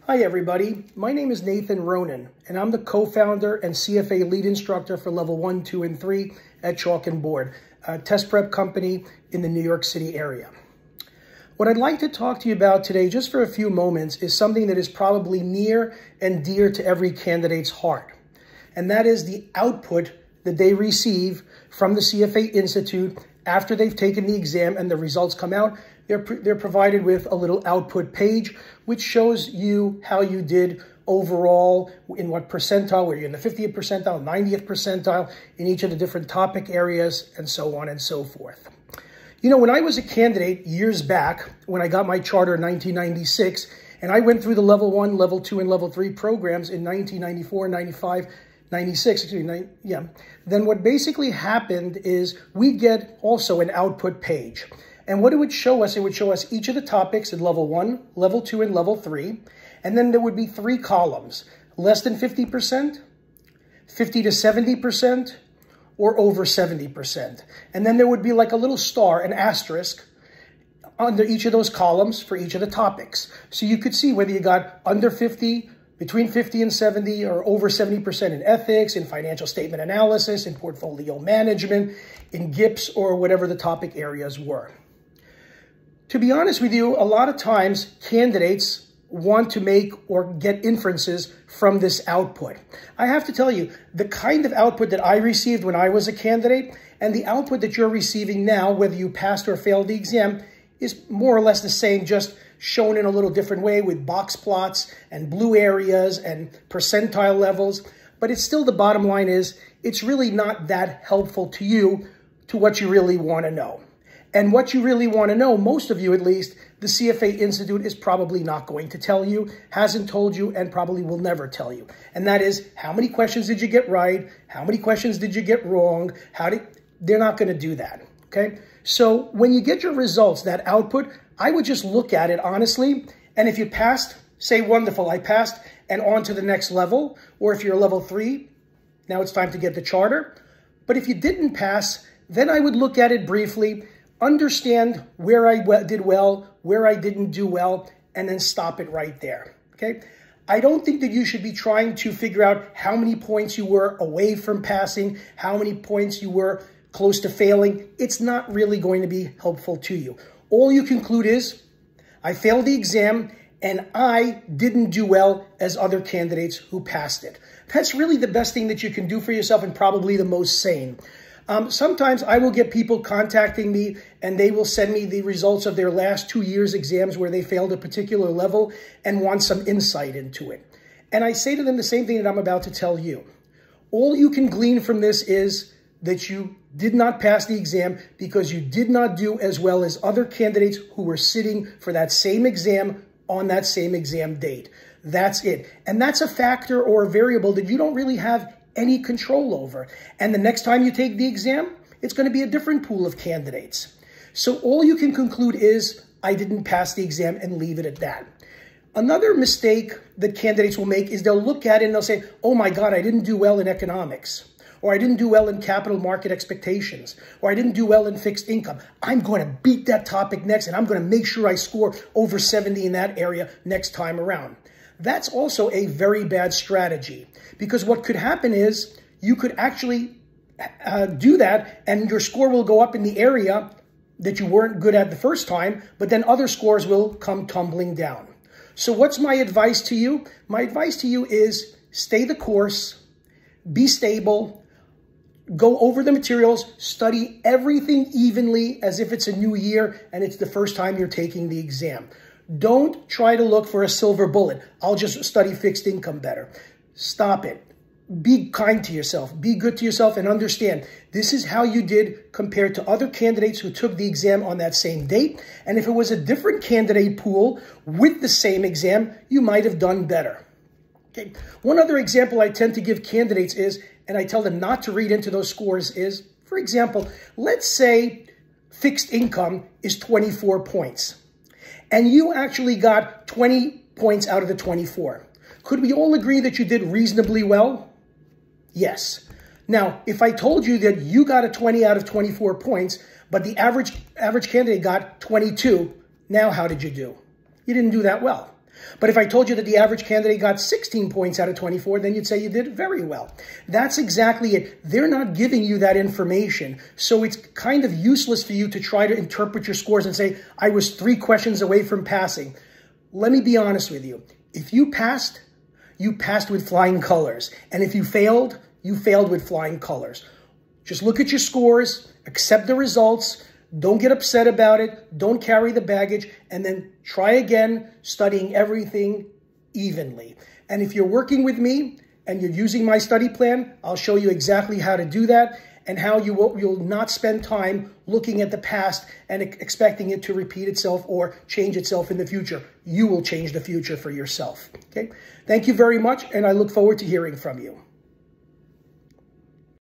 Hi everybody, my name is Nathan Ronan and I'm the co-founder and CFA lead instructor for level 1, 2, and 3 at Chalk and Board, a test prep company in the New York City area. What I'd like to talk to you about today, just for a few moments, is something that is probably near and dear to every candidate's heart. And that is the output that they receive from the CFA Institute after they've taken the exam and the results come out. They're provided with a little output page, which shows you how you did overall, in what percentile, were you in the 50th percentile, 90th percentile, in each of the different topic areas, and so on and so forth. You know, when I was a candidate years back, when I got my charter in 1996, and I went through the level 1, level 2, and level 3 programs in 1994, 95, 96, excuse me, then what basically happened is we'd get also an output page. And what it would show us each of the topics in level 1, level 2, and level 3. And then there would be 3 columns: less than 50%, 50 to 70%, or over 70%. And then there would be like a little star, an asterisk, under each of those columns for each of the topics. So you could see whether you got under 50, between 50 and 70, or over 70% in ethics, in financial statement analysis, in portfolio management, in GIPS, or whatever the topic areas were. To be honest with you, a lot of times candidates want to make or get inferences from this output. I have to tell you, the kind of output that I received when I was a candidate and the output that you're receiving now, whether you passed or failed the exam, is more or less the same, just shown in a little different way with box plots and blue areas and percentile levels. But it's still, the bottom line is, it's really not that helpful to you, to what you really want to know. And what you really want to know, most of you at least, the CFA Institute is probably not going to tell you, hasn't told you, and probably will never tell you. And that is, how many questions did you get right? How many questions did you get wrong? They're not going to do that, okay? So when you get your results, that output, I would just look at it honestly. And if you passed, say, wonderful, I passed, and on to the next level. Or if you're level 3, now it's time to get the charter. But if you didn't pass, then I would look at it briefly, understand where I did well, where I didn't do well, and then stop it right there, okay? I don't think that you should be trying to figure out how many points you were away from passing, how many points you were close to failing. It's not really going to be helpful to you. All you conclude is, I failed the exam and I didn't do well as other candidates who passed it. That's really the best thing that you can do for yourself, and probably the most sane. Sometimes I will get people contacting me and they will send me the results of their last 2 years' exams where they failed a particular level and want some insight into it. And I say to them the same thing that I'm about to tell you. All you can glean from this is that you did not pass the exam because you did not do as well as other candidates who were sitting for that same exam on that same exam date. That's it. And that's a factor or a variable that you don't really have any control over. And the next time you take the exam, it's going to be a different pool of candidates. So all you can conclude is, I didn't pass the exam, and leave it at that. Another mistake that candidates will make is they'll look at it and they'll say, oh my God, I didn't do well in economics, or I didn't do well in capital market expectations, or I didn't do well in fixed income. I'm going to beat that topic next, and I'm going to make sure I score over 70 in that area next time around. That's also a very bad strategy, because what could happen is you could actually do that and your score will go up in the area that you weren't good at the first time, but then other scores will come tumbling down. So what's my advice to you? My advice to you is stay the course, be stable, go over the materials, study everything evenly as if it's a new year and it's the first time you're taking the exam. Don't try to look for a silver bullet. I'll just study fixed income better. Stop it. Be kind to yourself. Be good to yourself, and understand this is how you did compared to other candidates who took the exam on that same date. And if it was a different candidate pool with the same exam, you might have done better. Okay. One other example I tend to give candidates is, and I tell them not to read into those scores, is, for example, let's say fixed income is 24 points. And you actually got 20 points out of the 24. Could we all agree that you did reasonably well? Yes. Now, if I told you that you got a 20 out of 24 points, but the average candidate got 22, now how did you do? You didn't do that well. But if I told you that the average candidate got 16 points out of 24, then you'd say you did very well. That's exactly it. They're not giving you that information. So it's kind of useless for you to try to interpret your scores and say, I was 3 questions away from passing. Let me be honest with you. If you passed with flying colors. And if you failed with flying colors. Just look at your scores, accept the results, don't get upset about it, don't carry the baggage, and then try again, studying everything evenly. And if you're working with me and you're using my study plan, I'll show you exactly how to do that and how you'll not spend time looking at the past and expecting it to repeat itself or change itself in the future. You will change the future for yourself. Okay? Thank you very much, and I look forward to hearing from you.